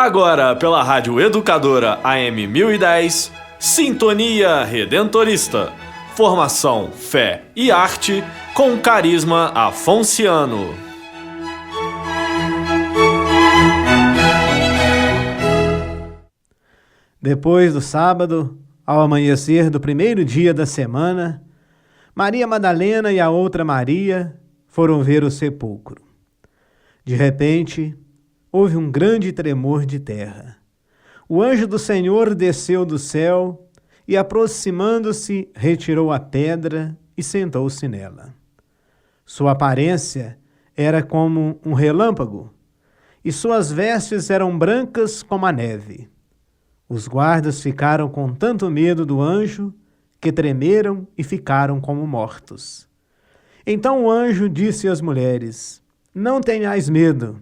Agora, pela Rádio Educadora AM 1010, Sintonia Redentorista. Formação, fé e arte com carisma afonciano. Depois do sábado, ao amanhecer do primeiro dia da semana, Maria Madalena e a outra Maria foram ver o sepulcro. De repente, houve um grande tremor de terra. O anjo do Senhor desceu do céu e, aproximando-se, retirou a pedra e sentou-se nela. Sua aparência era como um relâmpago, e suas vestes eram brancas como a neve. Os guardas ficaram com tanto medo do anjo que tremeram e ficaram como mortos. Então o anjo disse às mulheres: "Não tenhais medo.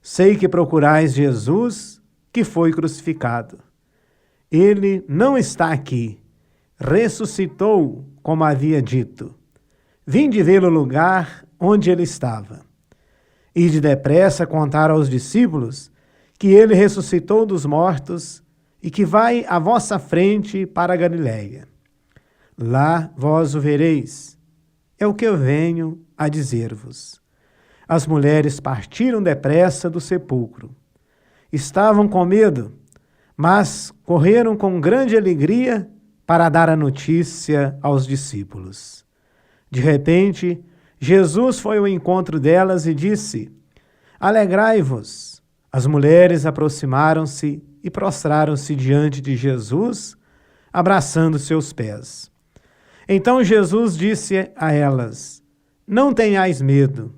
Sei que procurais Jesus, que foi crucificado. Ele não está aqui. Ressuscitou, como havia dito. Vinde vê-lo no lugar onde ele estava. Ide depressa contar aos discípulos que ele ressuscitou dos mortos e que vai à vossa frente para a Galiléia. Lá vós o vereis. É o que eu venho a dizer-vos." As mulheres partiram depressa do sepulcro. Estavam com medo, mas correram com grande alegria para dar a notícia aos discípulos. De repente, Jesus foi ao encontro delas e disse: "Alegrai-vos." As mulheres aproximaram-se e prostraram-se diante de Jesus, abraçando seus pés. Então Jesus disse a elas: "Não tenhais medo.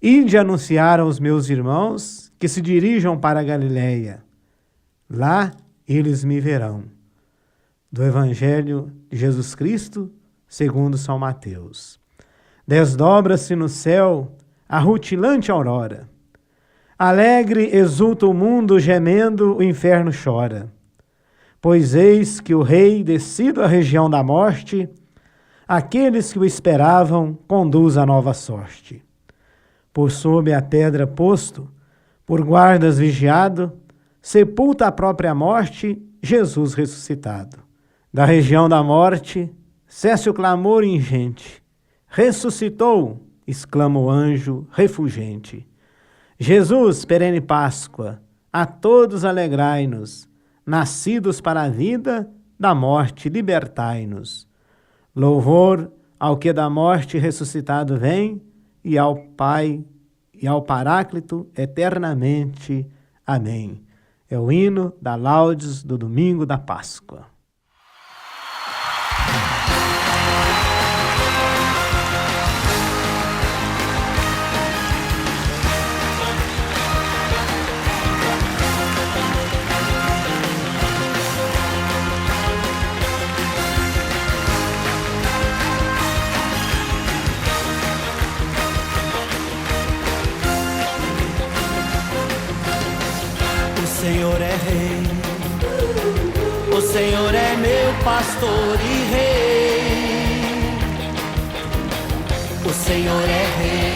Ide anunciar aos meus irmãos que se dirijam para a Galiléia. Lá eles me verão." Do Evangelho de Jesus Cristo, segundo São Mateus. Desdobra-se no céu a rutilante aurora. Alegre exulta o mundo, gemendo o inferno chora. Pois eis que o Rei, descido à região da morte, aqueles que o esperavam conduz a nova sorte. Por sob a pedra posto, por guardas vigiado, sepulta a própria morte, Jesus ressuscitado. Da região da morte, cesse o clamor ingente. "Ressuscitou!" exclama o anjo refulgente. Jesus, perene Páscoa, a todos alegrai-nos, nascidos para a vida, da morte libertai-nos. Louvor ao que da morte ressuscitado vem, e ao Pai e ao Paráclito eternamente. Amém. É o hino da Laudes do domingo da Páscoa. O Senhor é Rei, o Senhor é meu pastor e Rei. O Senhor é Rei,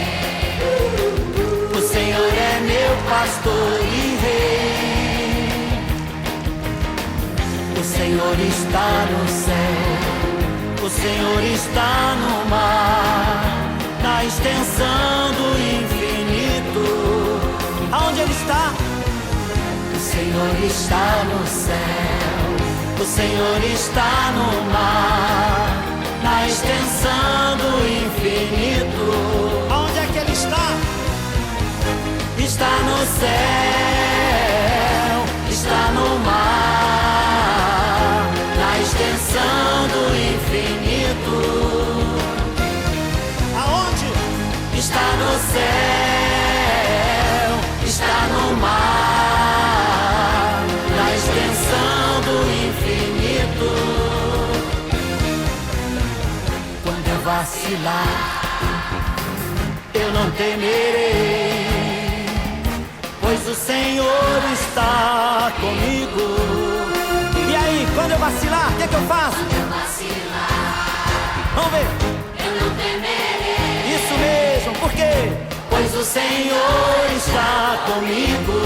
o Senhor é meu pastor e Rei. O Senhor está no céu, o Senhor está no mar, na extensão do infinito. Aonde Ele está? O Senhor está no céu, o Senhor está no mar, na extensão do infinito. Aonde é que Ele está? Está no céu, está no mar, na extensão do infinito. Aonde? Está no céu, está no mar, vacilar, eu não temerei, pois o Senhor está comigo. E aí, quando eu vacilar, o que é que eu faço? Quando eu vacilar, vamos ver. Eu não temerei. Isso mesmo, por quê? Pois o Senhor está comigo.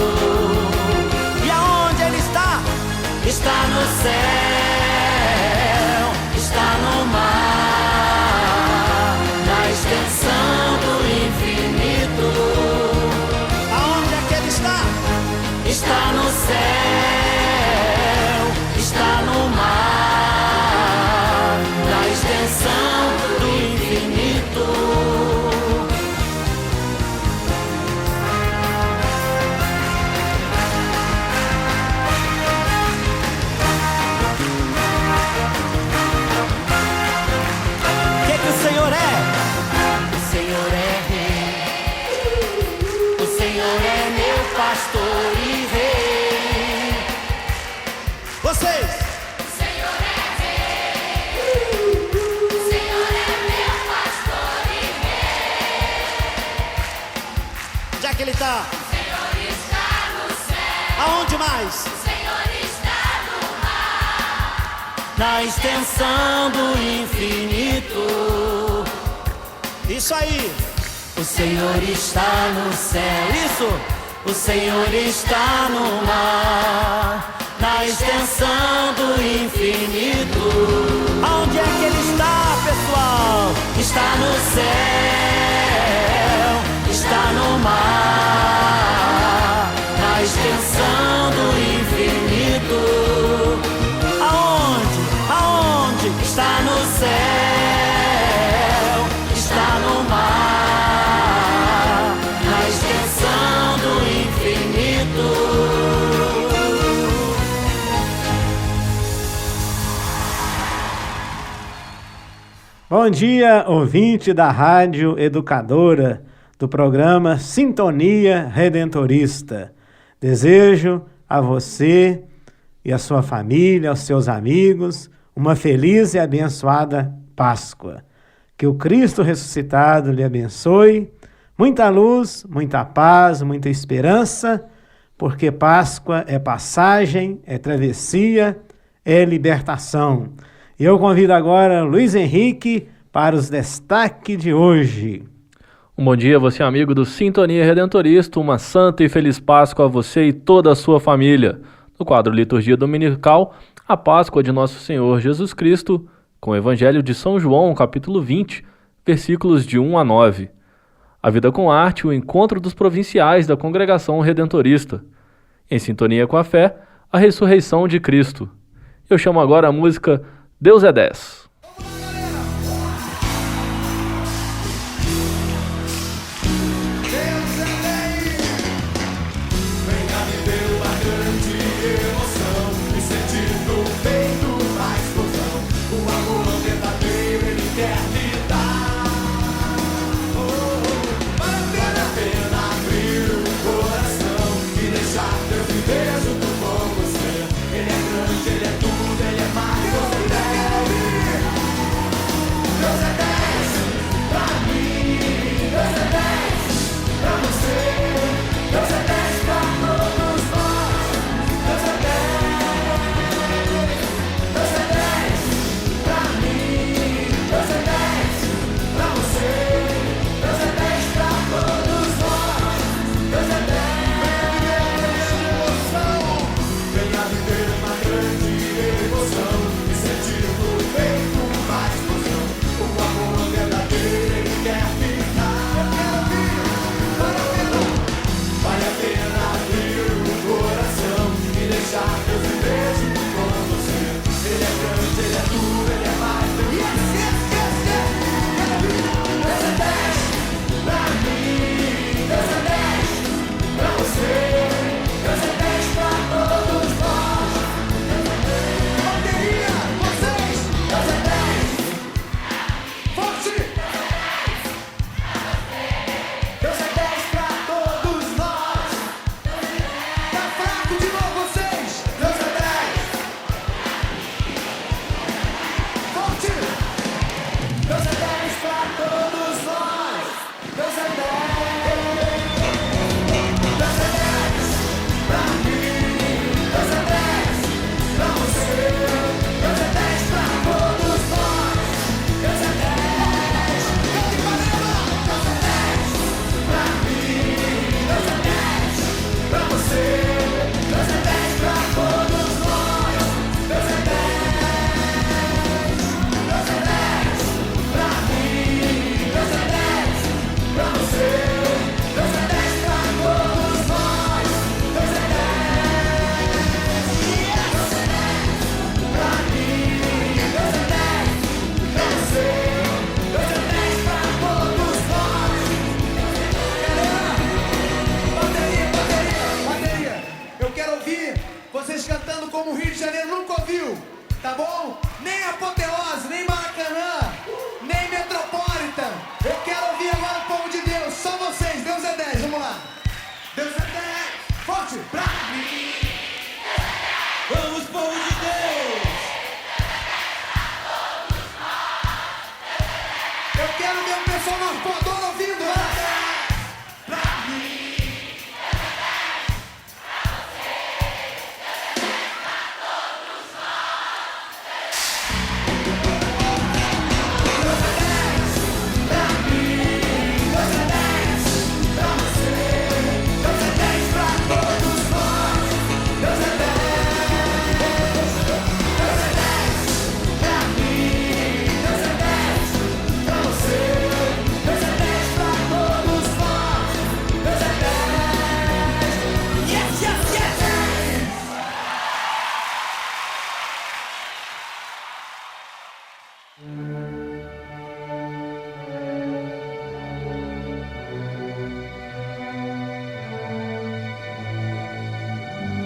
é que Ele está? O Senhor está no céu. Aonde mais? O Senhor está no mar. Na extensão do infinito. Isso aí. O Senhor está no céu. Isso. O Senhor está no mar. Na extensão do infinito. Aonde é que Ele está, pessoal? Está no céu. Está no mar. Na extensão do infinito. Aonde? Aonde? Está no céu. Está no mar. Na extensão do infinito. Bom dia, ouvinte da Rádio Educadora, do programa Sintonia Redentorista. Desejo a você e a sua família, aos seus amigos, uma feliz e abençoada Páscoa. Que o Cristo ressuscitado lhe abençoe, muita luz, muita paz, muita esperança, porque Páscoa é passagem, é travessia, é libertação. Eu convido agora Luiz Henrique para os destaques de hoje. Um bom dia a você, amigo do Sintonia Redentorista, uma santa e feliz Páscoa a você e toda a sua família. No quadro Liturgia Dominical, a Páscoa de Nosso Senhor Jesus Cristo, com o Evangelho de São João, capítulo 20, versículos de 1 a 9. A vida com arte, o encontro dos provinciais da Congregação Redentorista. Em sintonia com a fé, a ressurreição de Cristo. Eu chamo agora a música Deus é 10. tá bom? Nem Apoteose, nem Maracanã, nem Metropolitan. Eu quero ouvir agora o povo de Deus, só vocês. Deus é 10, vamos lá. Deus é 10, forte, pra mim. Vamos, povo de Deus. Eu quero ver o pessoal no Arpoador ouvindo. Pra mim.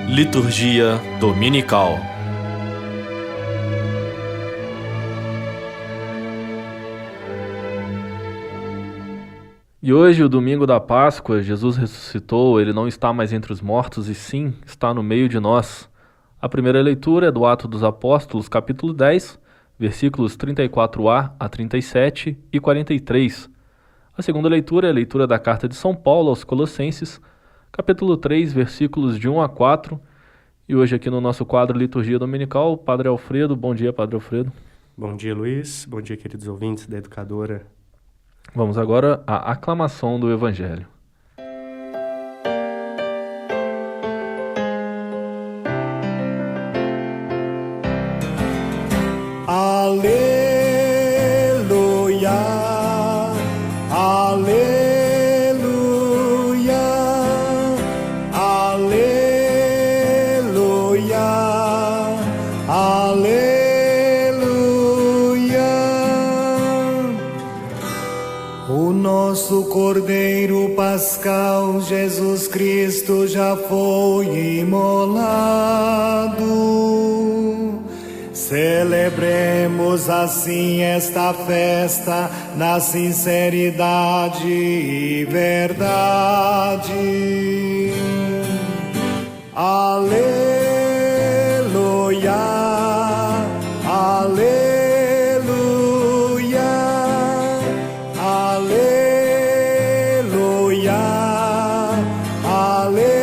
Liturgia Dominical. E hoje, o domingo da Páscoa, Jesus ressuscitou, ele não está mais entre os mortos e sim está no meio de nós. A primeira leitura é do Atos dos Apóstolos, capítulo 10, versículos 34a a 37 e 43. A segunda leitura é a leitura da carta de São Paulo aos Colossenses, capítulo 3, versículos de 1 a 4. E hoje aqui no nosso quadro Liturgia Dominical, o Padre Alfredo. Bom dia, Padre Alfredo. Bom dia, Luiz. Bom dia, queridos ouvintes da Educadora. Vamos agora à aclamação do Evangelho. Aleluia, aleluia, aleluia, aleluia. O nosso Cordeiro Pascal, Jesus Cristo, já foi imolado. Celebremos assim esta festa na sinceridade e verdade. Aleluia, aleluia, aleluia, aleluia.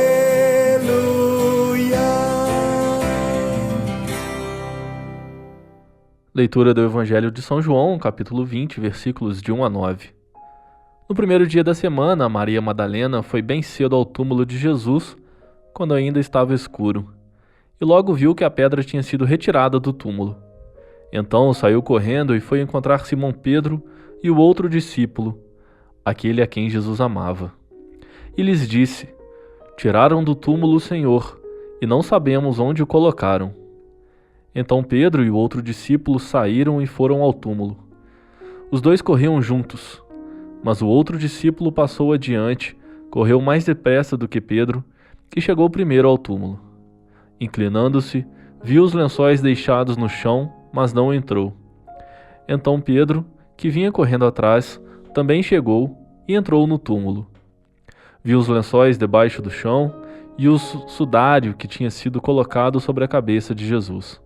Leitura do Evangelho de São João, capítulo 20, versículos de 1 a 9. No primeiro dia da semana, Maria Madalena foi bem cedo ao túmulo de Jesus, quando ainda estava escuro, e logo viu que a pedra tinha sido retirada do túmulo. Então saiu correndo e foi encontrar Simão Pedro e o outro discípulo, aquele a quem Jesus amava. E lhes disse: "Tiraram do túmulo o Senhor, e não sabemos onde o colocaram." Então Pedro e o outro discípulo saíram e foram ao túmulo. Os dois corriam juntos, mas o outro discípulo passou adiante, correu mais depressa do que Pedro e chegou primeiro ao túmulo. Inclinando-se, viu os lençóis deixados no chão, mas não entrou. Então Pedro, que vinha correndo atrás, também chegou e entrou no túmulo. Viu os lençóis debaixo do chão e o sudário que tinha sido colocado sobre a cabeça de Jesus.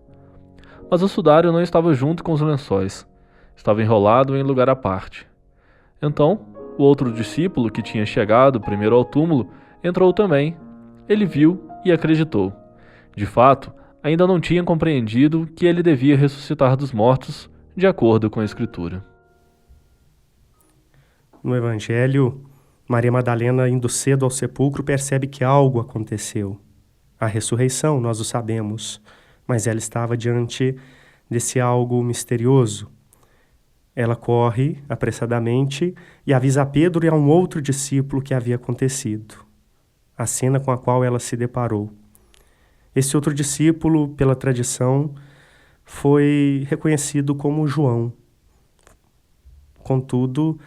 Mas o sudário não estava junto com os lençóis, estava enrolado em lugar à parte. Então, o outro discípulo, que tinha chegado primeiro ao túmulo, entrou também. Ele viu e acreditou. De fato, ainda não tinha compreendido que ele devia ressuscitar dos mortos, de acordo com a Escritura. No Evangelho, Maria Madalena, indo cedo ao sepulcro, percebe que algo aconteceu. A ressurreição, nós o sabemos, mas ela estava diante desse algo misterioso. Ela corre apressadamente e avisa a Pedro e a um outro discípulo que havia acontecido, a cena com a qual ela se deparou. Esse outro discípulo, pela tradição, foi reconhecido como João. Contudo,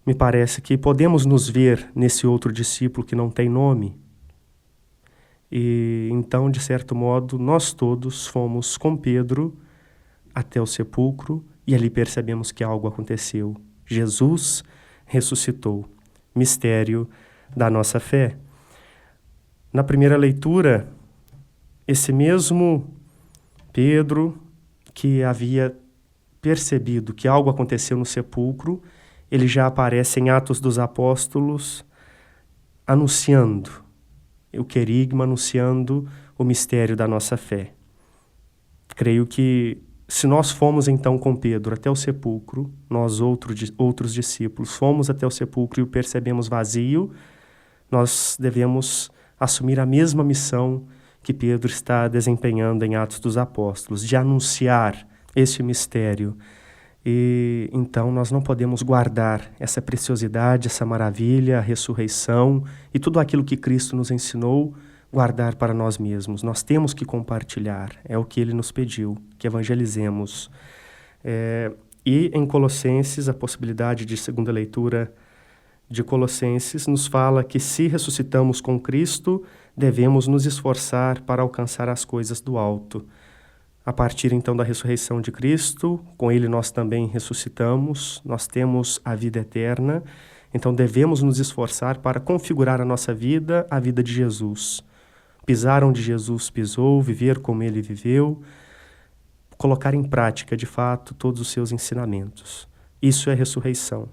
me parece que podemos nos ver nesse outro discípulo que não tem nome. E então, de certo modo, nós todos fomos com Pedro até o sepulcro e ali percebemos que algo aconteceu. Jesus ressuscitou. Mistério da nossa fé. Na primeira leitura, esse mesmo Pedro, que havia percebido que algo aconteceu no sepulcro, ele já aparece em Atos dos Apóstolos anunciando o querigma, anunciando o mistério da nossa fé. Creio que se nós fomos então com Pedro até o sepulcro, nós outros discípulos fomos até o sepulcro e o percebemos vazio, nós devemos assumir a mesma missão que Pedro está desempenhando em Atos dos Apóstolos, de anunciar esse mistério. E então nós não podemos guardar essa preciosidade, essa maravilha, a ressurreição e tudo aquilo que Cristo nos ensinou, guardar para nós mesmos. Nós temos que compartilhar, é o que Ele nos pediu, que evangelizemos. E em Colossenses, a possibilidade de segunda leitura de Colossenses nos fala que se ressuscitamos com Cristo, devemos nos esforçar para alcançar as coisas do alto. A partir então da ressurreição de Cristo, com Ele nós também ressuscitamos, nós temos a vida eterna, então devemos nos esforçar para configurar a nossa vida à vida de Jesus. Pisar onde Jesus pisou, viver como Ele viveu, colocar em prática, de fato, todos os seus ensinamentos. Isso é ressurreição.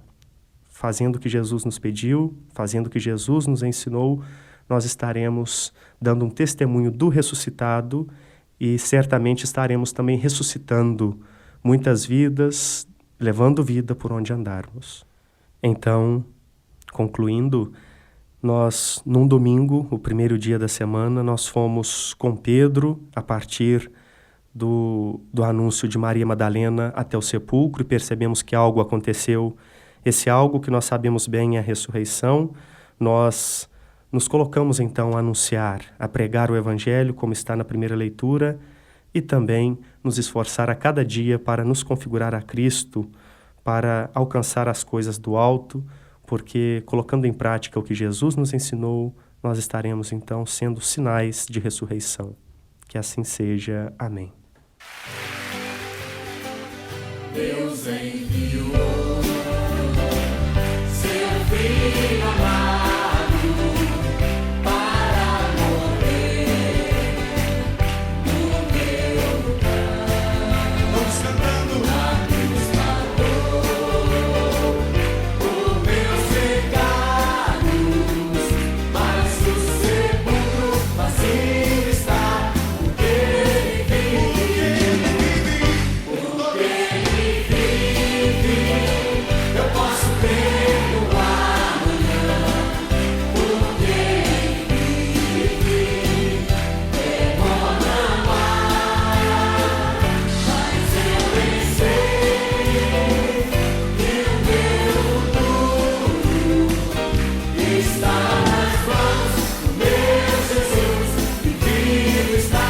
Fazendo o que Jesus nos pediu, fazendo o que Jesus nos ensinou, nós estaremos dando um testemunho do ressuscitado e certamente estaremos também ressuscitando muitas vidas, levando vida por onde andarmos. Então, concluindo, nós, num domingo, o primeiro dia da semana, nós fomos com Pedro, a partir do anúncio de Maria Madalena até o sepulcro, e percebemos que algo aconteceu. Esse algo que nós sabemos bem é a ressurreição. Nós nos colocamos então a anunciar, a pregar o Evangelho, como está na primeira leitura, e também nos esforçar a cada dia para nos configurar a Cristo, para alcançar as coisas do alto, porque colocando em prática o que Jesus nos ensinou, nós estaremos então sendo sinais de ressurreição. Que assim seja. Amém. Deus enviou seu Filho amado para morrer no meu lugar. Vamos cantando. Na cruz pagou por meus pecados, mas o sepulcro vazio está, porque Ele vive. Porque Ele vive, eu posso ver no amanhã. Porque Ele vive, é bom não há. Mas eu bem sei que o meu futuro está nas mãos do meu Jesus, e vivo está.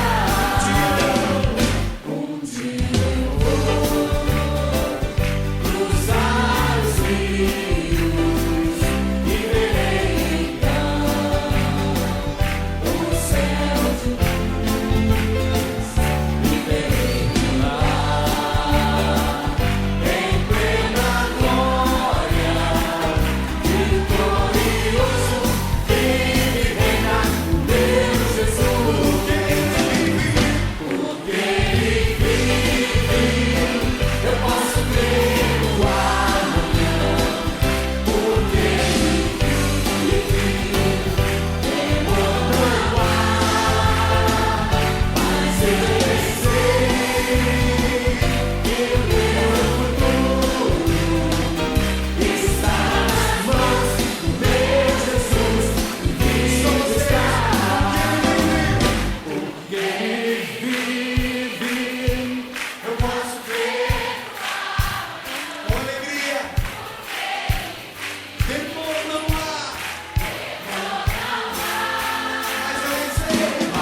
Um dia eu vou cruzar os rios e verei então o céu de luz, e verei lá em plena glória, vitorioso, vive e reina meu Jesus. Porque Ele vive, eu posso ver no amanhã. Porque Ele vive, temor não há. Mas eu sei que o meu futuro está nas mãos do meu Jesus, e vivo está. Porque Ele vive, eu posso ver com alegria. Temor não há, mas eu sei que o meu futuro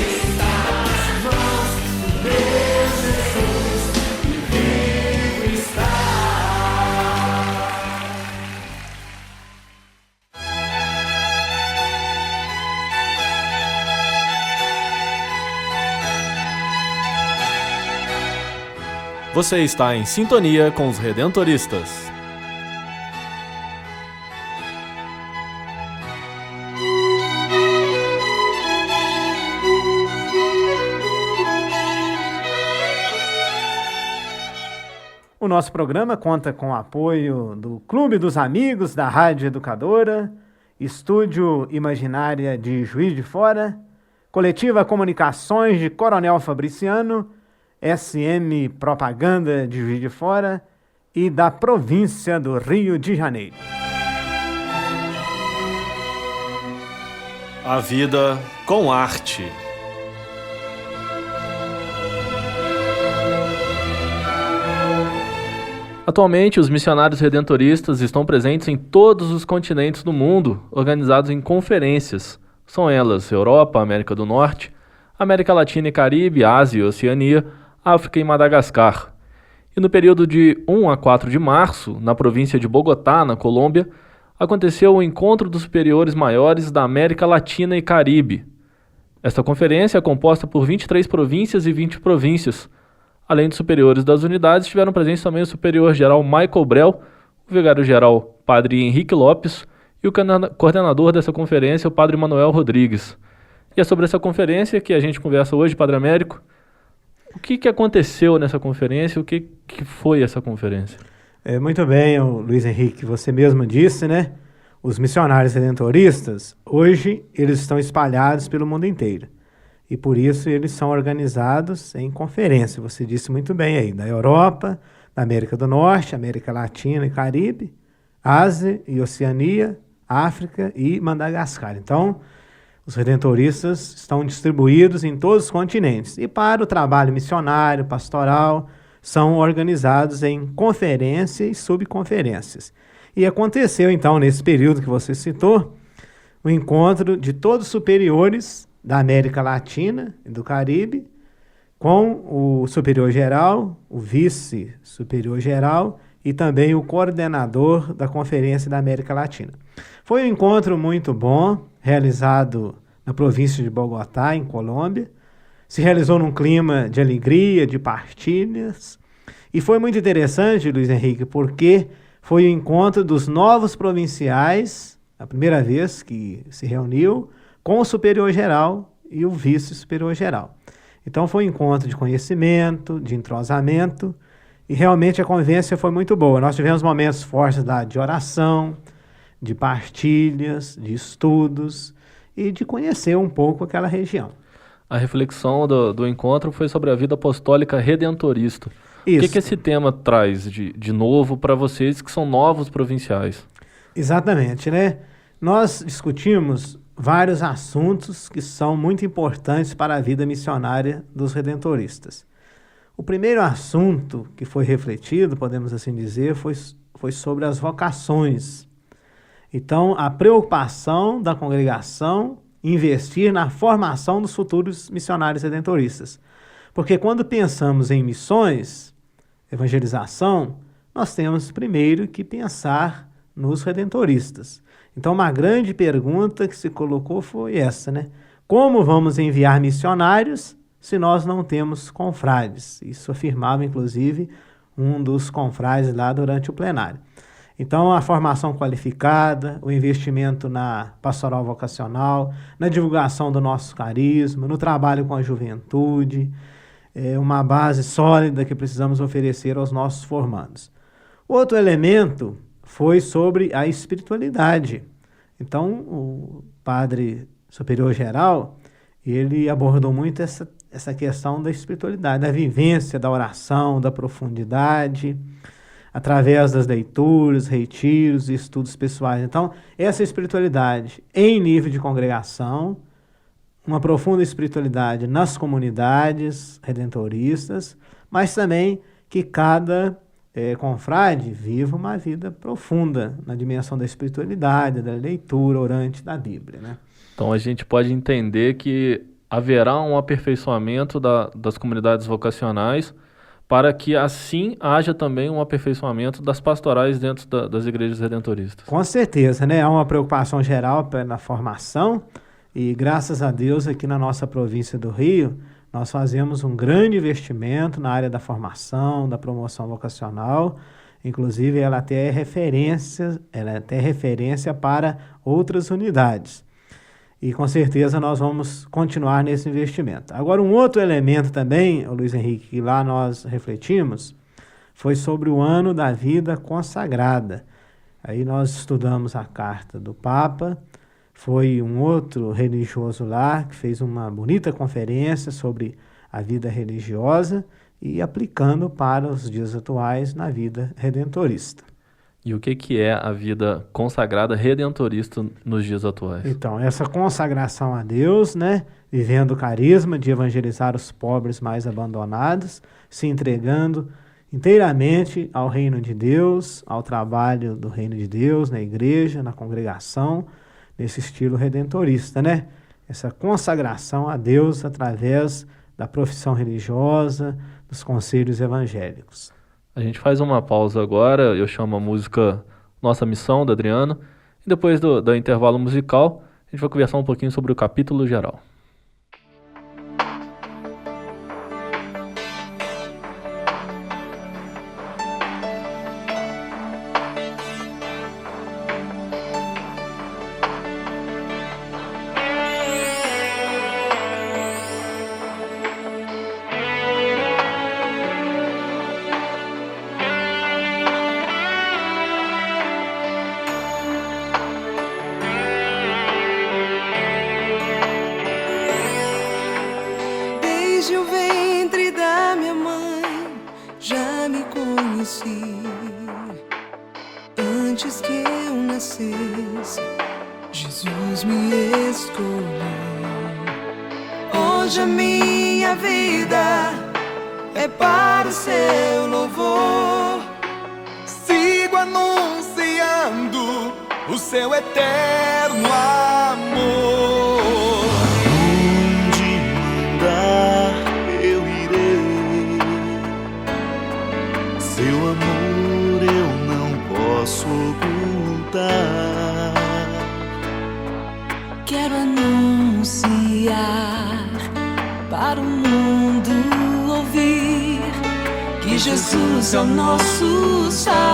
está nas mãos do meu Jesus, e vivo está. Você está em sintonia com os Redentoristas. O nosso programa conta com o apoio do Clube dos Amigos da Rádio Educadora, Estúdio Imaginária de Juiz de Fora, Coletiva Comunicações de Coronel Fabriciano, SM Propaganda de Juiz de Fora e da província do Rio de Janeiro. A vida com arte. Atualmente, os missionários redentoristas estão presentes em todos os continentes do mundo, organizados em conferências. São elas Europa, América do Norte, América Latina e Caribe, Ásia e Oceania, África e Madagascar. E no período de 1 a 4 de março, na província de Bogotá, na Colômbia, aconteceu o Encontro dos Superiores Maiores da América Latina e Caribe. Esta conferência é composta por 23 províncias e 20 províncias. Além dos superiores das unidades, tiveram presentes também o superior-geral Michael Brell, o vigário-geral Padre Henrique Lopes e o coordenador dessa conferência, o Padre Manuel Rodrigues. E é sobre essa conferência que a gente conversa hoje, Padre Américo. O que aconteceu nessa conferência? O que foi essa conferência? Muito bem, Luiz Henrique, você mesmo disse, né? Os missionários redentoristas, hoje, eles estão espalhados pelo mundo inteiro. E por isso eles são organizados em conferência, você disse muito bem aí, da Europa, da América do Norte, América Latina e Caribe, Ásia e Oceania, África e Madagascar. Então, os redentoristas estão distribuídos em todos os continentes. E para o trabalho missionário, pastoral, são organizados em conferências e subconferências. E aconteceu, então, nesse período que você citou, o encontro de todos os superiores da América Latina e do Caribe, com o superior-geral, o vice-superior-geral e também o coordenador da Conferência da América Latina. Foi um encontro muito bom, realizado na província de Bogotá, em Colômbia. Se realizou num clima de alegria, de partilhas. E foi muito interessante, Luiz Henrique, porque foi o encontro dos novos provinciais, a primeira vez que se reuniu, com o superior-geral e o vice-superior-geral. Então foi um encontro de conhecimento, de entrosamento, e realmente a convivência foi muito boa. Nós tivemos momentos fortes de oração, de partilhas, de estudos e de conhecer um pouco aquela região. A reflexão do encontro foi sobre a vida apostólica redentorista. Isso. O que esse tema traz de novo para vocês que são novos provinciais? Exatamente, né? Nós discutimos vários assuntos que são muito importantes para a vida missionária dos redentoristas. O primeiro assunto que foi refletido, podemos assim dizer, foi sobre as vocações. Então, a preocupação da congregação em investir na formação dos futuros missionários redentoristas. Porque quando pensamos em missões, evangelização, nós temos primeiro que pensar nos redentoristas. Então, uma grande pergunta que se colocou foi essa, né? Como vamos enviar missionários se nós não temos confrades? Isso afirmava, inclusive, um dos confrades lá durante o plenário. Então, a formação qualificada, o investimento na pastoral vocacional, na divulgação do nosso carisma, no trabalho com a juventude, uma base sólida que precisamos oferecer aos nossos formandos. Outro elemento foi sobre a espiritualidade. Então, o padre superior-geral, ele abordou muito essa questão da espiritualidade, da vivência, da oração, da profundidade, através das leituras, retiros e estudos pessoais. Então, essa espiritualidade em nível de congregação, uma profunda espiritualidade nas comunidades redentoristas, mas também que cada confrade viva uma vida profunda na dimensão da espiritualidade, da leitura orante da Bíblia, né? Então a gente pode entender que haverá um aperfeiçoamento das comunidades vocacionais para que assim haja também um aperfeiçoamento das pastorais dentro das igrejas redentoristas. Com certeza, né? Há uma preocupação geral na formação e graças a Deus aqui na nossa província do Rio, nós fazemos um grande investimento na área da formação, da promoção vocacional, inclusive ela até é referência para outras unidades. E com certeza nós vamos continuar nesse investimento. Agora, um outro elemento também, Luiz Henrique, que lá nós refletimos, foi sobre o ano da vida consagrada. Aí nós estudamos a carta do Papa, foi um outro religioso lá que fez uma bonita conferência sobre a vida religiosa e aplicando para os dias atuais na vida redentorista. E o que é a vida consagrada redentorista nos dias atuais? Então, essa consagração a Deus, né, vivendo o carisma de evangelizar os pobres mais abandonados, se entregando inteiramente ao reino de Deus, ao trabalho do reino de Deus, na igreja, na congregação, nesse estilo redentorista, né? Essa consagração a Deus através da profissão religiosa, dos conselhos evangélicos. A gente faz uma pausa agora, eu chamo a música Nossa Missão, da Adriano, e depois do intervalo musical, a gente vai conversar um pouquinho sobre o capítulo geral. Desde o ventre da minha mãe já me conheci. Antes que eu nascesse, Jesus me escolheu. Hoje a minha vida é para o seu louvor. Sigo anunciando o seu eterno amor. Onde mandar eu irei, seu amor eu não posso ocultar. Quero anunciar para o mundo ouvir que Jesus é o nosso Salvador.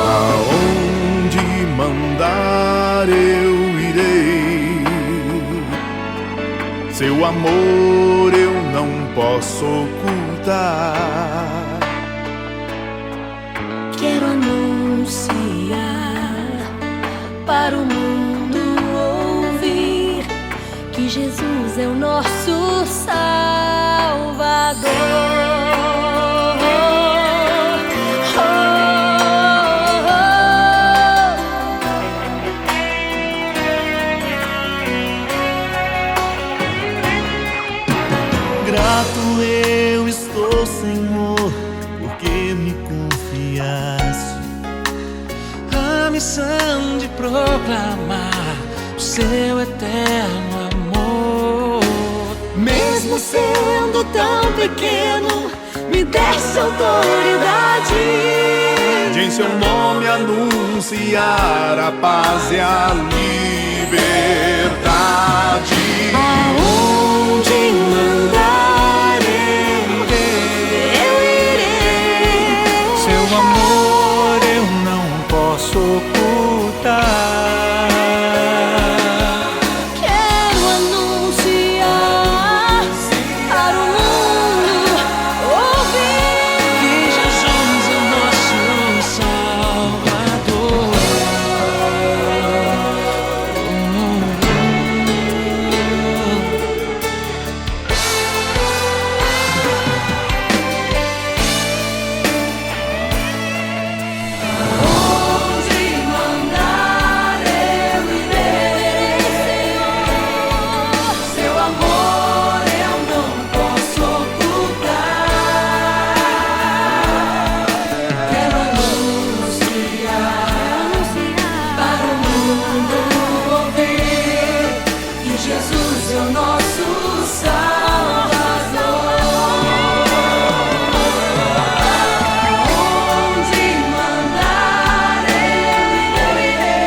Aonde mandar eu irei, seu amor eu não posso ocultar. Quero anunciar para o mundo ouvir que Jesus é o nosso Salvador. Grato eu estou, Senhor, porque me confiaste A missão de proclamar o seu eterno amor. Mesmo sendo tão pequeno, me desse autoridade de em seu nome anunciar a paz e a liberdade. aonde mandar eu irei. Seu amor eu não posso ocultar. Quero anunciar para o mundo ouvir que Jesus é o nosso Salvador. Onde mandar eu irei, Senhor. Seu amor eu não posso ocultar. Quero anunciar para o mundo ouvir que Jesus é o nosso Salvador. Onde mandar eu irei.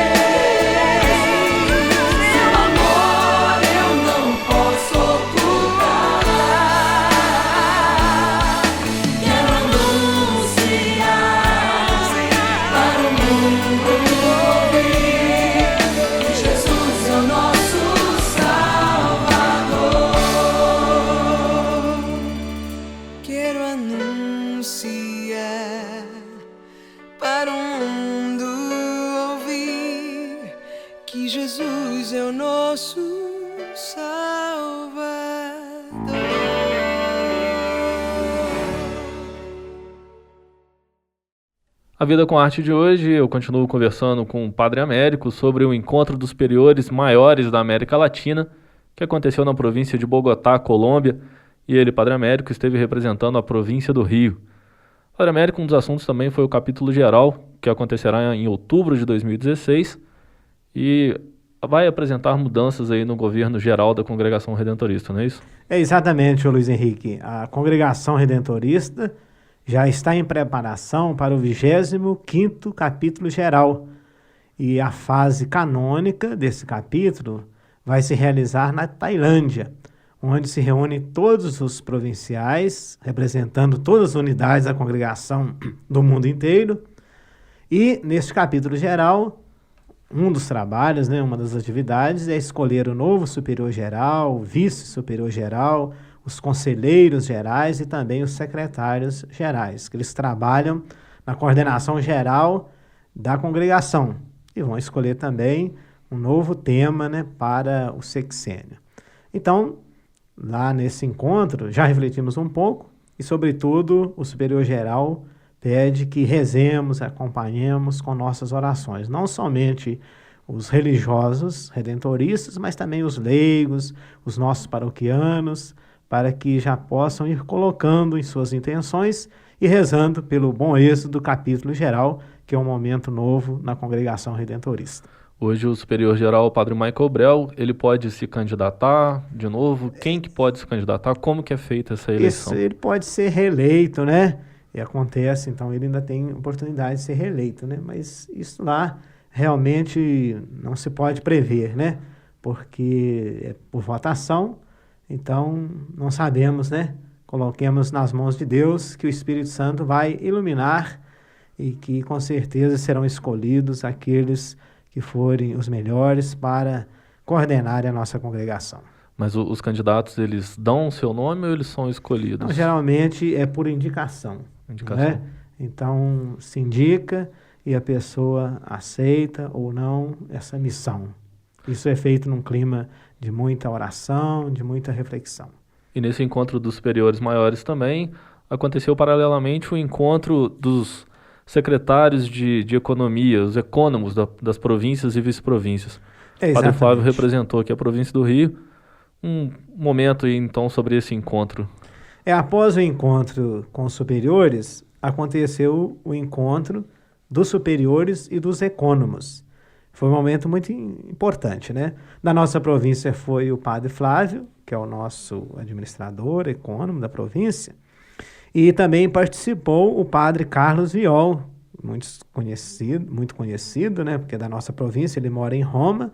Seu amor eu não posso ocultar. Quero anunciar para o mundo ouvir que Jesus é o nosso Salvador. Quero anunciar para o mundo ouvir que Jesus é o nosso Salvador. A Vida com Arte de hoje, eu continuo conversando com o Padre Américo sobre o encontro dos superiores maiores da América Latina, que aconteceu na província de Bogotá, Colômbia, e ele, Padre Américo, esteve representando a província do Rio. Padre Américo, um dos assuntos também foi o capítulo geral, que acontecerá em outubro de 2016, e vai apresentar mudanças aí no governo geral da Congregação Redentorista, não é isso? É exatamente, ô Luiz Henrique. A Congregação Redentorista já está em preparação para o 25º capítulo geral. E a fase canônica desse capítulo vai se realizar na Tailândia, onde se reúnem todos os provinciais, representando todas as unidades da congregação do mundo inteiro. E, neste capítulo geral, um dos trabalhos, né, uma das atividades, é escolher o novo superior geral, o vice-superior geral, os conselheiros gerais e também os secretários gerais, que eles trabalham na coordenação geral da congregação. E vão escolher também um novo tema, né, para o sexênio. Então, lá nesse encontro, já refletimos um pouco e, sobretudo, o superior geral pede que rezemos, acompanhemos com nossas orações, não somente os religiosos redentoristas, mas também os leigos, os nossos paroquianos, para que já possam ir colocando em suas intenções e rezando pelo bom êxito do capítulo geral, que é um momento novo na Congregação Redentorista. Hoje o superior geral, o padre Michael Brel, ele pode se candidatar de novo? Quem que pode se candidatar? Como que é feita essa eleição? Ele pode ser reeleito, né? E acontece, então ele ainda tem oportunidade de ser reeleito, né? Mas isso lá realmente não se pode prever, né? Porque é por votação, então não sabemos, né? Coloquemos nas mãos de Deus que o Espírito Santo vai iluminar e que com certeza serão escolhidos aqueles que forem os melhores para coordenar a nossa congregação. Mas os candidatos, eles dão o seu nome ou eles são escolhidos? Não, geralmente é por indicação. Né? Então, se indica e a pessoa aceita ou não essa missão. Isso é feito num clima de muita oração, de muita reflexão. E nesse encontro dos superiores maiores também, aconteceu paralelamente o encontro dos secretários de economia, os ecônomos das províncias e vice-províncias. O Padre Flávio representou aqui a província do Rio. Um momento aí, então, sobre esse encontro. Após o encontro com os superiores, aconteceu o encontro dos superiores e dos ecônomos. Foi um momento muito importante, né? Da nossa província foi o Padre Flávio, que é o nosso administrador, ecônomo da província, e também participou o Padre Carlos Viol, muito conhecido, né? Porque é da nossa província, ele mora em Roma,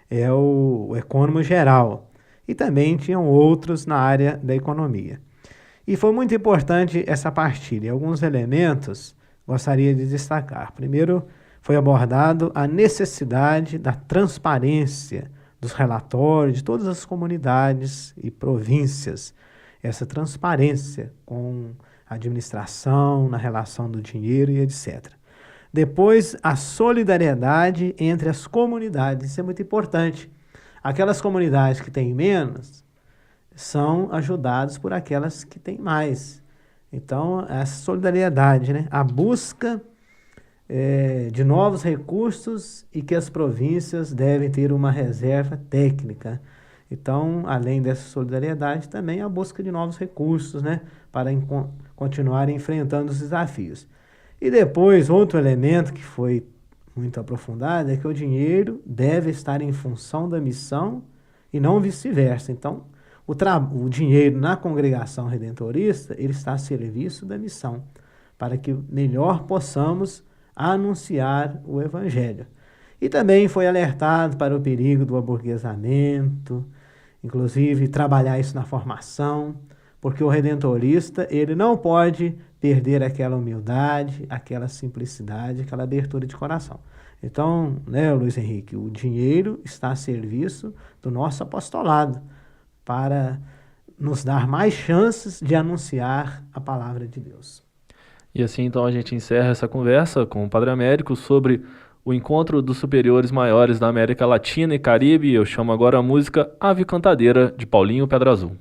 é o ecônomo geral. E também tinham outros na área da economia. E foi muito importante essa partilha. Alguns elementos gostaria de destacar. Primeiro, foi abordado a necessidade da transparência dos relatórios de todas as comunidades e províncias. Essa transparência com a administração, na relação do dinheiro e etc. Depois, a solidariedade entre as comunidades. Isso é muito importante. Aquelas comunidades que têm menos são ajudadas por aquelas que têm mais. Então, essa solidariedade, né? A busca de novos recursos e que as províncias devem ter uma reserva técnica. Então, além dessa solidariedade, também a busca de novos recursos, né? Para continuar enfrentando os desafios. E depois, outro elemento que foi muito aprofundado é que o dinheiro deve estar em função da missão e não vice-versa. Então, o dinheiro na congregação redentorista, ele está a serviço da missão, para que melhor possamos anunciar o Evangelho. E também foi alertado para o perigo do aburguesamento, inclusive trabalhar isso na formação, porque o redentorista, ele não pode perder aquela humildade, aquela simplicidade, aquela abertura de coração. Então, né, Luiz Henrique, o dinheiro está a serviço do nosso apostolado, para nos dar mais chances de anunciar a palavra de Deus. E assim, então, a gente encerra essa conversa com o Padre Américo sobre o encontro dos superiores maiores da América Latina e Caribe. Eu chamo agora a música Ave Cantadeira, de Paulinho Pedra Azul.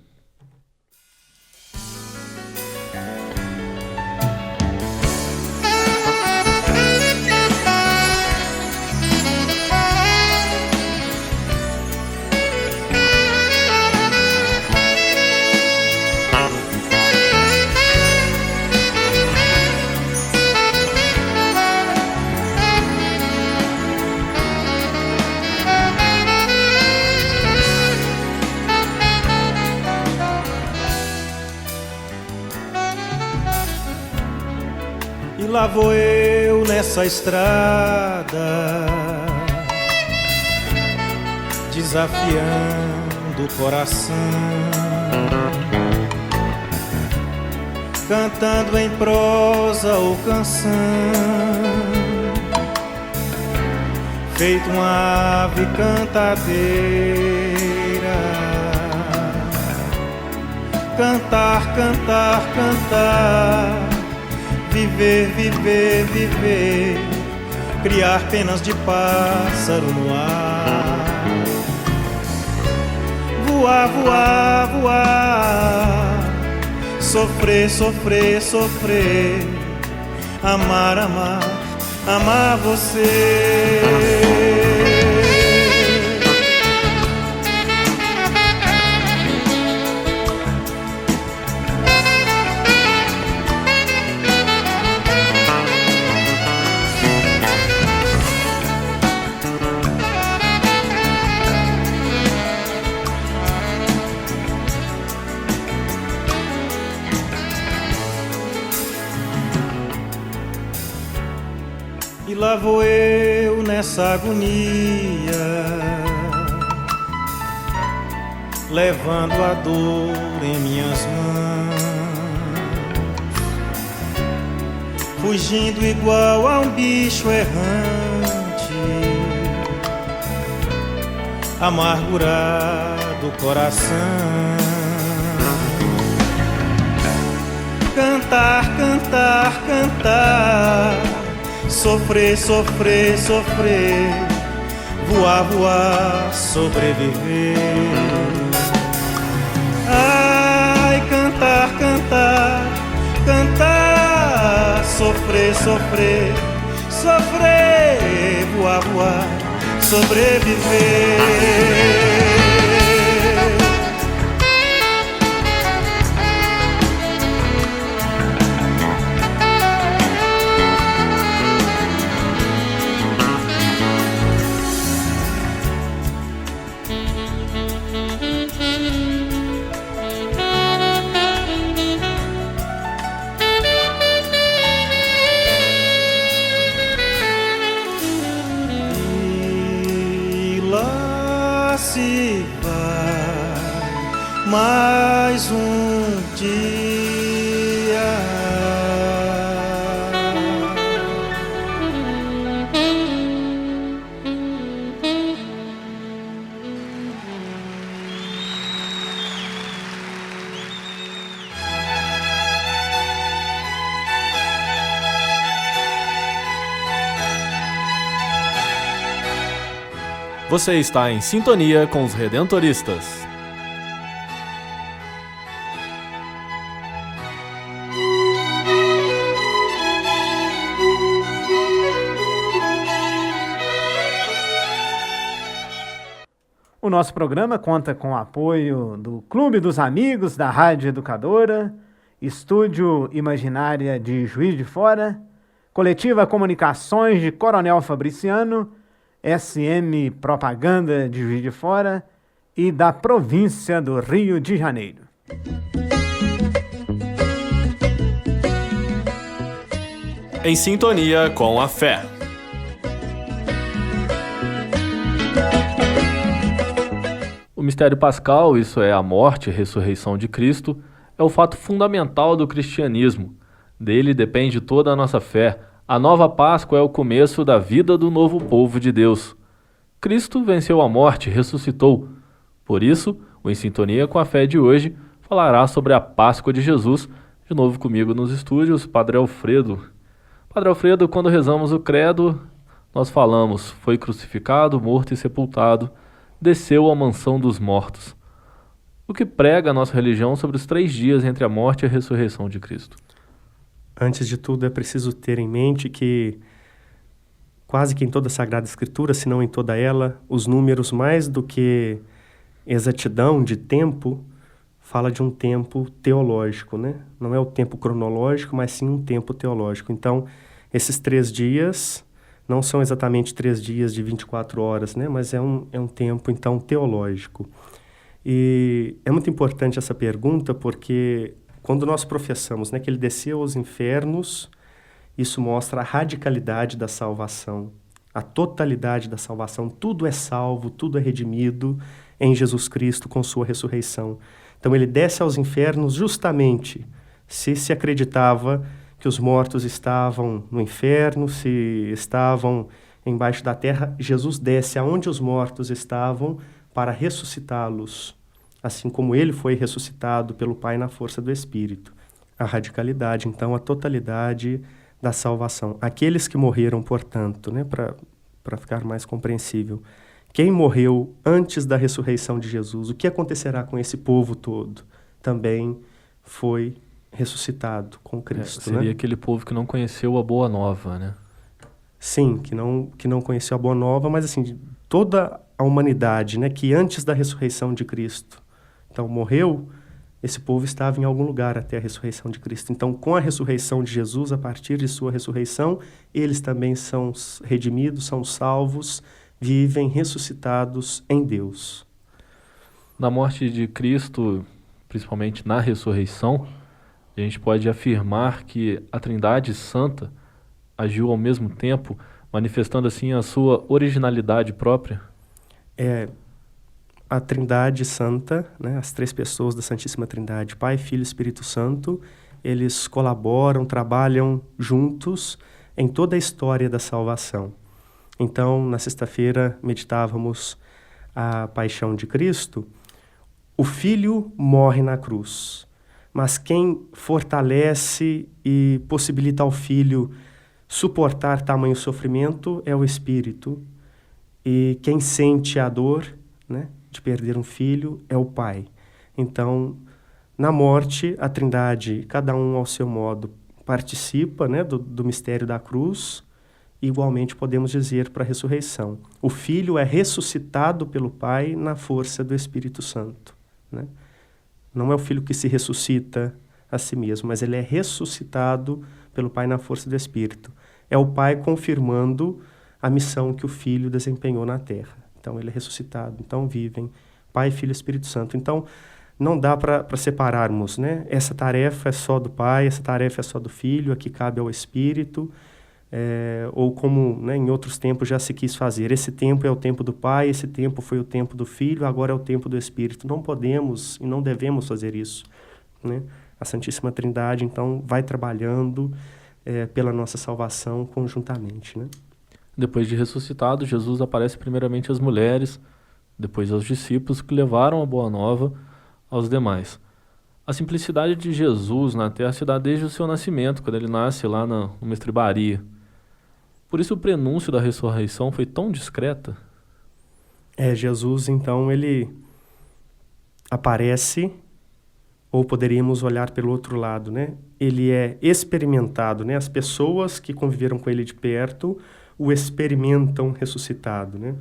lá vou eu nessa estrada, desafiando o coração, cantando em prosa ou canção, feito uma ave cantadeira. Cantar, cantar, cantar, viver, viver, viver, criar penas de pássaro no ar. Voar, voar, voar, sofrer, sofrer, sofrer, amar, amar, amar você. E lá vou eu nessa agonia, levando a dor em minhas mãos, fugindo igual a um bicho errante, amargurado o coração. Cantar, cantar, cantar, sofrer, sofrer, sofrer, voar, voar, sobreviver. Ai, cantar, cantar, cantar, sofrer, sofrer, sofrer, voar, voar, sobreviver. Se vai mais um dia, Você está em sintonia com os Redentoristas. O nosso programa conta com o apoio do Clube dos Amigos da Rádio Educadora, Estúdio Imaginária de Juiz de Fora, Coletiva Comunicações de Coronel Fabriciano, SM Propaganda de Juiz de Fora e da província do Rio de Janeiro. Em sintonia com a fé. O mistério pascal, isso é a morte e ressurreição de Cristo, é o fato fundamental do cristianismo. Dele depende toda a nossa fé. A nova Páscoa é o começo da vida do novo povo de Deus. Cristo venceu a morte e ressuscitou. Por isso, o Em Sintonia com a Fé de hoje falará sobre a Páscoa de Jesus. De novo comigo nos estúdios, Padre Alfredo. Padre Alfredo, quando rezamos o credo, nós falamos: foi crucificado, morto e sepultado, desceu à mansão dos mortos. O que prega a nossa religião sobre os 3 dias entre a morte e a ressurreição de Cristo? Antes de tudo, é preciso ter em mente que quase que em toda a Sagrada Escritura, se não em toda ela, os números, mais do que exatidão de tempo, fala de um tempo teológico, né? Não é o tempo cronológico, mas sim um tempo teológico. Então, esses 3 dias não são exatamente 3 dias de 24 horas, né? Mas é um tempo, então, teológico. E é muito importante essa pergunta porque quando nós professamos, né, que ele desceu aos infernos Isso mostra a radicalidade da salvação, a totalidade da salvação. Tudo é salvo, tudo é redimido em Jesus Cristo com sua ressurreição. Então ele desce aos infernos justamente se acreditava que os mortos estavam no inferno, se estavam embaixo da terra. Jesus desce aonde os mortos estavam para ressuscitá-los, assim como ele foi ressuscitado pelo Pai na força do Espírito. A radicalidade, então, a totalidade da salvação. Aqueles que morreram, portanto, né, para ficar mais compreensível, quem morreu antes da ressurreição de Jesus, o que acontecerá com esse povo todo? Também foi ressuscitado com Cristo. Seria aquele povo que não conheceu a Boa Nova, né? Sim, que não conheceu a Boa Nova, mas assim, toda a humanidade, né, que antes da ressurreição de Cristo, então morreu, esse povo estava em algum lugar até a ressurreição de Cristo. Então, com a ressurreição de Jesus, a partir de sua ressurreição, eles também são redimidos, são salvos, vivem ressuscitados em Deus. Na morte de Cristo, principalmente na ressurreição, a gente pode afirmar que a Trindade Santa agiu ao mesmo tempo, manifestando assim a sua originalidade própria? A Trindade Santa, né, as três pessoas da Santíssima Trindade, Pai, Filho e Espírito Santo, eles colaboram, trabalham juntos em toda a história da salvação. Então, na sexta-feira, meditávamos a paixão de Cristo. O Filho morre na cruz, mas quem fortalece e possibilita ao Filho suportar tamanho sofrimento é o Espírito. E quem sente a dor, né, de perder um filho é o Pai. Então, na morte, a Trindade, cada um ao seu modo, participa, né, do mistério da cruz. Igualmente podemos dizer para a ressurreição. O Filho é ressuscitado pelo Pai na força do Espírito Santo, né? Não é o Filho que se ressuscita a si mesmo, mas ele é ressuscitado pelo Pai na força do Espírito. É o Pai confirmando a missão que o Filho desempenhou na terra. Então, ele é ressuscitado. Então, vivem Pai, Filho e Espírito Santo. Então, não dá para separarmos, né? Essa tarefa é só do Pai, essa tarefa é só do Filho, aqui cabe ao Espírito. Ou como, né, em outros tempos já se quis fazer. Esse tempo é o tempo do Pai, esse tempo foi o tempo do Filho, agora é o tempo do Espírito. Não podemos e não devemos fazer isso, né? A Santíssima Trindade, então, vai trabalhando pela nossa salvação conjuntamente, né? Depois de ressuscitado, Jesus aparece primeiramente às mulheres, depois aos discípulos que levaram a Boa Nova aos demais. A simplicidade de Jesus na terra se dá desde o seu nascimento, quando ele nasce lá numa estrebaria. Por isso o prenúncio da ressurreição foi tão discreta. Jesus, então, ele aparece, ou poderíamos olhar pelo outro lado, né? Ele é experimentado, né? As pessoas que conviveram com ele de perto o experimentam ressuscitado, né?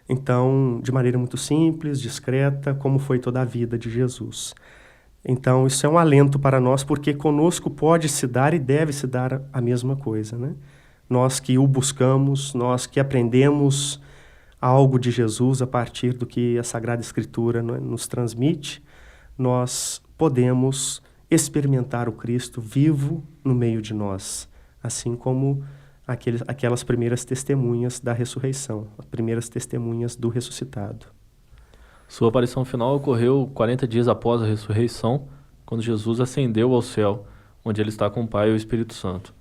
Então, de maneira muito simples, discreta, como foi toda a vida de Jesus. Então, isso é um alento para nós, porque conosco pode se dar e deve se dar a mesma coisa, né? Nós que o buscamos, nós que aprendemos algo de Jesus a partir do que a Sagrada Escritura nos transmite, nós podemos experimentar o Cristo vivo no meio de nós, assim como aquelas primeiras testemunhas da ressurreição, as primeiras testemunhas do ressuscitado. Sua aparição final ocorreu 40 dias após a ressurreição, quando Jesus ascendeu ao céu, onde ele está com o Pai e o Espírito Santo.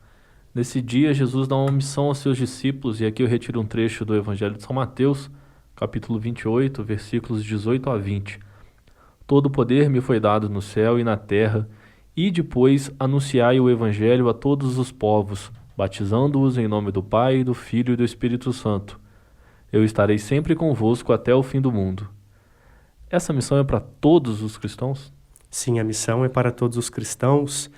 Nesse dia, Jesus dá uma missão aos seus discípulos, e aqui eu retiro um trecho do Evangelho de São Mateus, capítulo 28, versículos 18 a 20. Todo o poder me foi dado no céu e na terra, e depois anunciai o Evangelho a todos os povos, batizando-os em nome do Pai, do Filho e do Espírito Santo. Eu estarei sempre convosco até o fim do mundo. Essa missão é para todos os cristãos? Sim, a missão é para todos os cristãos,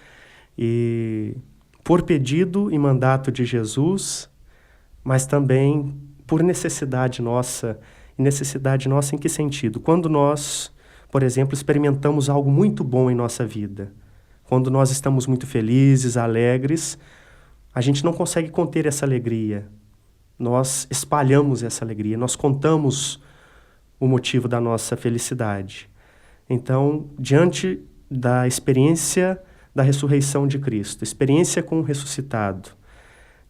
e por pedido e mandato de Jesus, mas também por necessidade nossa. E necessidade nossa em que sentido? Quando nós, por exemplo, experimentamos algo muito bom em nossa vida, quando nós estamos muito felizes, alegres, a gente não consegue conter essa alegria. Nós espalhamos essa alegria, nós contamos o motivo da nossa felicidade. Então, diante da experiência da ressurreição de Cristo, experiência com o ressuscitado,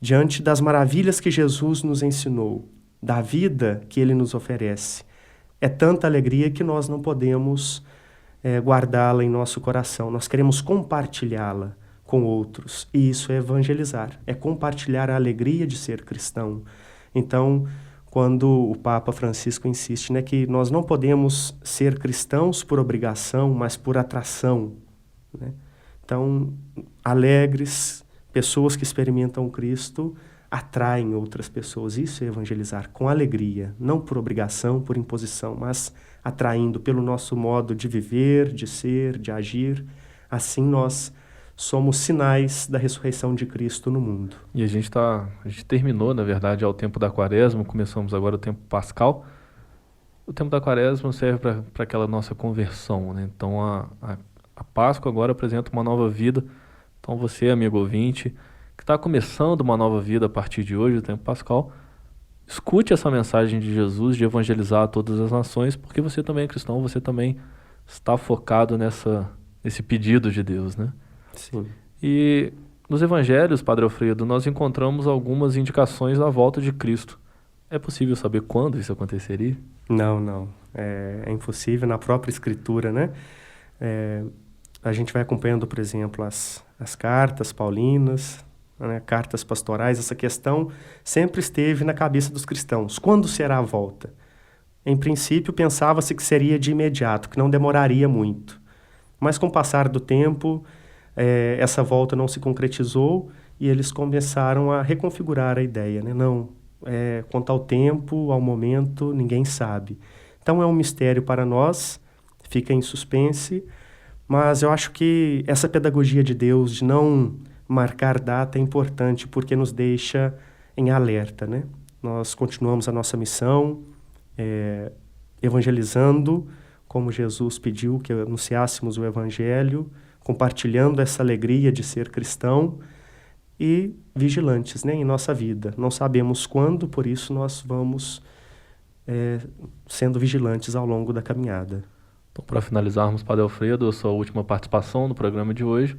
diante das maravilhas que Jesus nos ensinou, da vida que Ele nos oferece, é tanta alegria que nós não podemos guardá-la em nosso coração. Nós queremos compartilhá-la com outros. E isso é evangelizar, é compartilhar a alegria de ser cristão. Então, quando o Papa Francisco insiste, né, que nós não podemos ser cristãos por obrigação, mas por atração, né? Então, alegres, pessoas que experimentam Cristo, atraem outras pessoas. Isso é evangelizar com alegria, não por obrigação, por imposição, mas atraindo pelo nosso modo de viver, de ser, de agir. Assim nós somos sinais da ressurreição de Cristo no mundo. E a gente terminou, na verdade, ao tempo da Quaresma, começamos agora o tempo pascal. O tempo da Quaresma serve para aquela nossa conversão, né? Então a Páscoa agora apresenta uma nova vida. Então você, amigo ouvinte, que está começando uma nova vida a partir de hoje, o tempo pascal, escute essa mensagem de Jesus de evangelizar a todas as nações, porque você também é cristão, você também está focado nesse pedido de Deus, né? Sim. E nos evangelhos, Padre Alfredo, nós encontramos algumas indicações da volta de Cristo. É possível saber quando isso aconteceria? Não. É impossível na própria Escritura, né? A gente vai acompanhando, por exemplo, as cartas paulinas, né, cartas pastorais. Essa questão sempre esteve na cabeça dos cristãos. Quando será a volta? Em princípio, pensava-se que seria de imediato, que não demoraria muito. Mas com o passar do tempo, essa volta não se concretizou e eles começaram a reconfigurar a ideia, né? Não, quanto ao tempo, ao momento, ninguém sabe. Então é um mistério para nós, fica em suspense, mas eu acho que essa pedagogia de Deus de não marcar data é importante porque nos deixa em alerta, né? Nós continuamos a nossa missão, evangelizando, como Jesus pediu que anunciássemos o Evangelho, compartilhando essa alegria de ser cristão e vigilantes, né, em nossa vida. Não sabemos quando, por isso nós vamos sendo vigilantes ao longo da caminhada. Então, para finalizarmos, Padre Alfredo, a sua última participação no programa de hoje,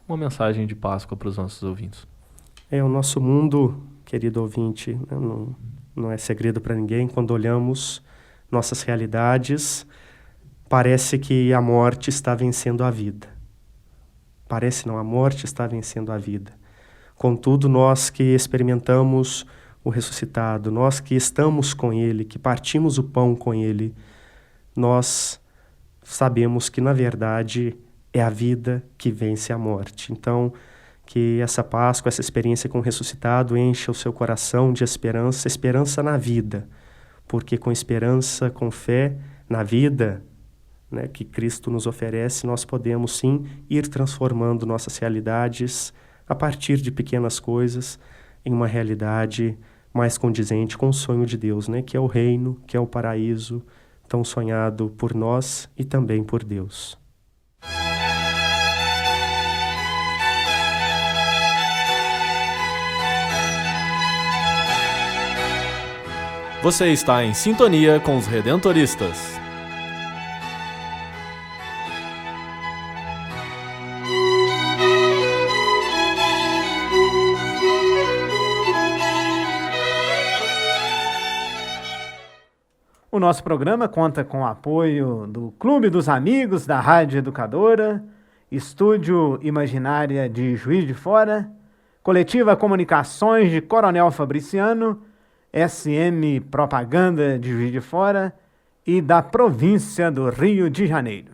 uma mensagem de Páscoa para os nossos ouvintes. O nosso mundo, querido ouvinte, né, não é segredo para ninguém, quando olhamos nossas realidades, parece que a morte está vencendo a vida. Parece não, a morte está vencendo a vida. Contudo, nós que experimentamos o ressuscitado, nós que estamos com Ele, que partimos o pão com Ele, nós sabemos que, na verdade, é a vida que vence a morte. Então, que essa Páscoa, essa experiência com o ressuscitado encha o seu coração de esperança na vida, porque com esperança, com fé na vida, né, que Cristo nos oferece, nós podemos sim ir transformando nossas realidades a partir de pequenas coisas em uma realidade mais condizente com o sonho de Deus, né, que é o reino, que é o paraíso, tão sonhado por nós e também por Deus. Você está em sintonia com os Redentoristas. O nosso programa conta com o apoio do Clube dos Amigos da Rádio Educadora, Estúdio Imaginária de Juiz de Fora, Coletiva Comunicações de Coronel Fabriciano, SM Propaganda de Juiz de Fora e da província do Rio de Janeiro.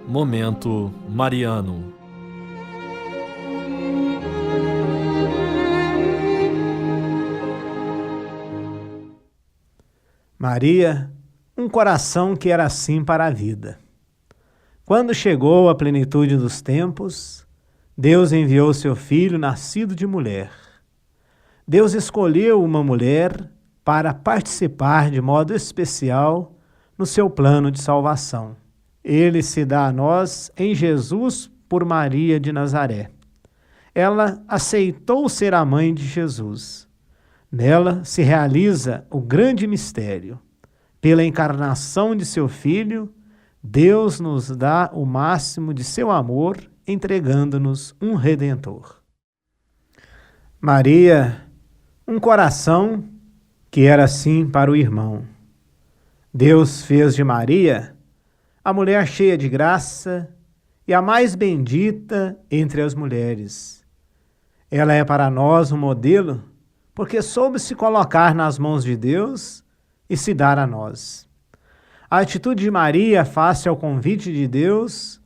Momento Mariano. Maria, um coração que era assim para a vida. Quando chegou a plenitude dos tempos, Deus enviou seu filho nascido de mulher. Deus escolheu uma mulher para participar de modo especial no seu plano de salvação. Ele se dá a nós em Jesus por Maria de Nazaré. ela aceitou ser a mãe de Jesus. Nela se realiza o grande mistério. Pela encarnação de seu Filho, Deus nos dá o máximo de seu amor, entregando-nos um Redentor. Maria, um coração que era assim para o irmão. Deus fez de Maria a mulher cheia de graça e a mais bendita entre as mulheres. Ela é para nós um modelo, porque soube se colocar nas mãos de Deus e se dar a nós. A atitude de Maria, face ao convite de Deus,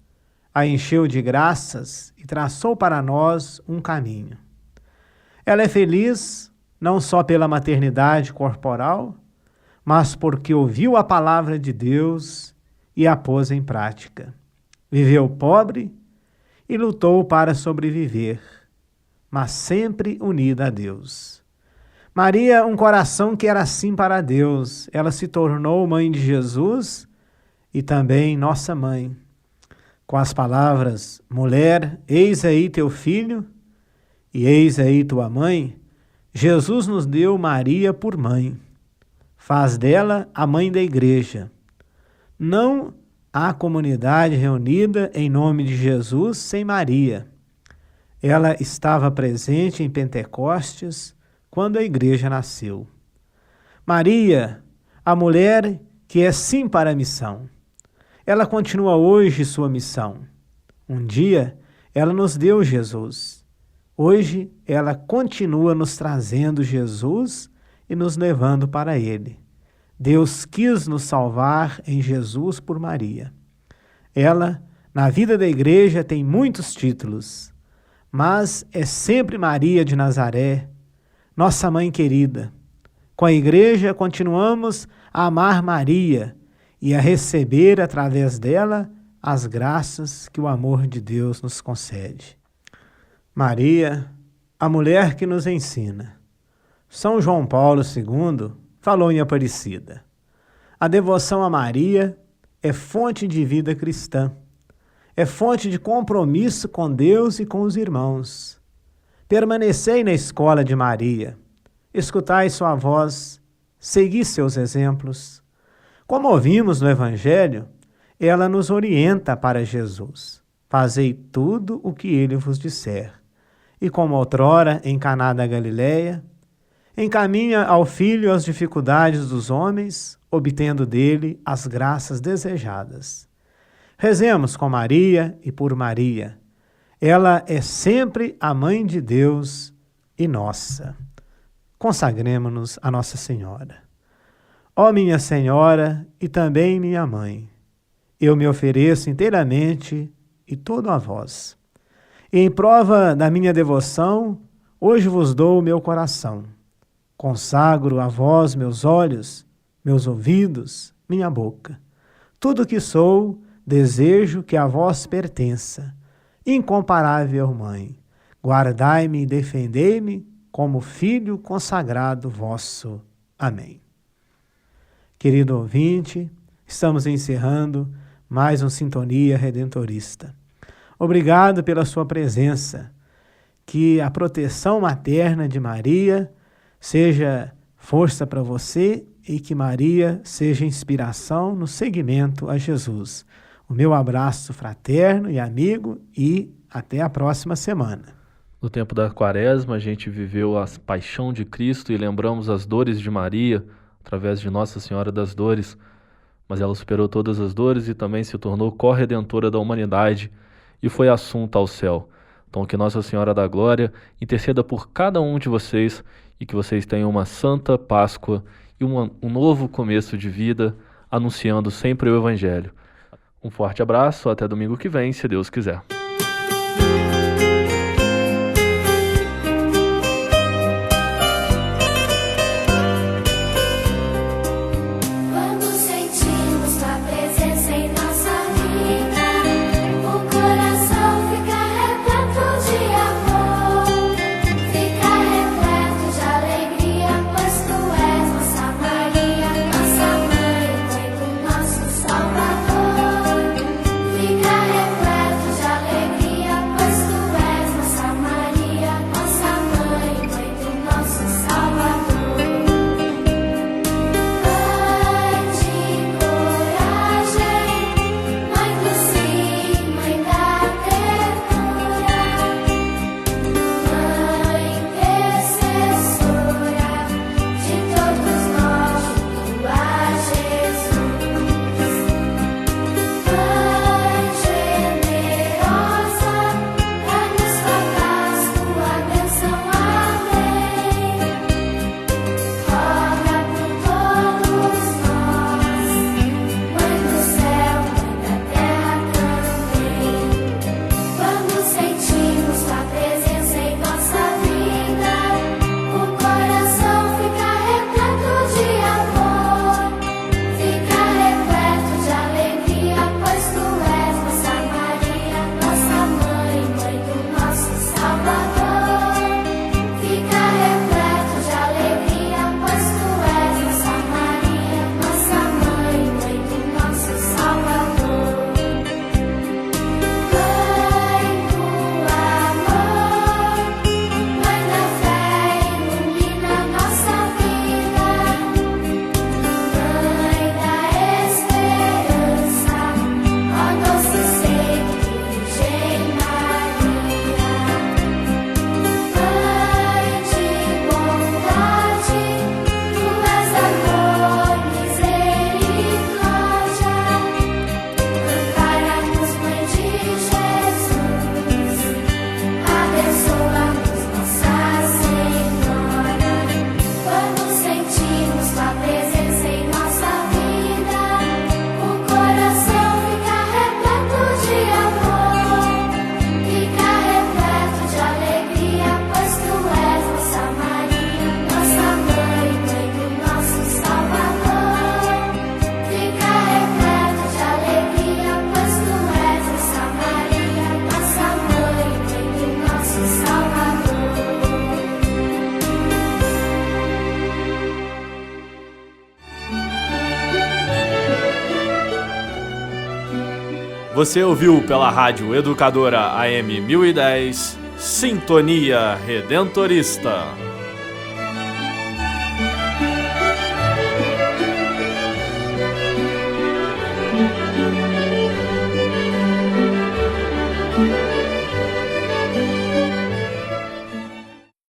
a encheu de graças e traçou para nós um caminho. Ela é feliz não só pela maternidade corporal, mas porque ouviu a palavra de Deus e a pôs em prática. Viveu pobre e lutou para sobreviver, mas sempre unida a Deus. Maria, um coração que era assim para Deus, ela se tornou mãe de Jesus e também nossa mãe. Com as palavras, mulher, eis aí teu filho e eis aí tua mãe, Jesus nos deu Maria por mãe. Faz dela a mãe da igreja. Não há comunidade reunida em nome de Jesus sem Maria. Ela estava presente em Pentecostes quando a igreja nasceu. Maria, a mulher que é sim para a missão. Ela continua hoje sua missão. Um dia, ela nos deu Jesus. Hoje, ela continua nos trazendo Jesus e nos levando para Ele. Deus quis nos salvar em Jesus por Maria. Ela, na vida da igreja, tem muitos títulos, mas é sempre Maria de Nazaré, nossa mãe querida. Com a igreja, continuamos a amar Maria e a receber através dela as graças que o amor de Deus nos concede. Maria, a mulher que nos ensina. São João Paulo II falou em Aparecida. A devoção a Maria é fonte de vida cristã. É fonte de compromisso com Deus e com os irmãos. Permanecei na escola de Maria. Escutai sua voz. Segui seus exemplos. Como ouvimos no Evangelho, ela nos orienta para Jesus. Fazei tudo o que ele vos disser. E como outrora em Caná da Galileia, encaminha ao Filho as dificuldades dos homens, obtendo dele as graças desejadas. Rezemos com Maria e por Maria. Ela é sempre a Mãe de Deus e nossa. Consagremo-nos a Nossa Senhora. Ó minha Senhora e também minha Mãe, eu me ofereço inteiramente e todo a vós. E em prova da minha devoção, hoje vos dou o meu coração. Consagro a vós meus olhos, meus ouvidos, minha boca. Tudo que sou, desejo que a vós pertença. Incomparável Mãe, guardai-me e defendei-me como filho consagrado vosso. Amém. Querido ouvinte, estamos encerrando mais um Sintonia Redentorista. Obrigado pela sua presença. Que a proteção materna de Maria seja força para você e que Maria seja inspiração no seguimento a Jesus. O meu abraço fraterno e amigo e até a próxima semana. No tempo da Quaresma, a gente viveu a paixão de Cristo e lembramos as dores de Maria através de Nossa Senhora das Dores, mas ela superou todas as dores e também se tornou corredentora da humanidade e foi assunta ao céu. Então que Nossa Senhora da Glória interceda por cada um de vocês e que vocês tenham uma santa Páscoa e um novo começo de vida, anunciando sempre o Evangelho. Um forte abraço, até domingo que vem, se Deus quiser. Fica repleto de alegria. Você ouviu pela Rádio Educadora AM 1010, Sintonia Redentorista.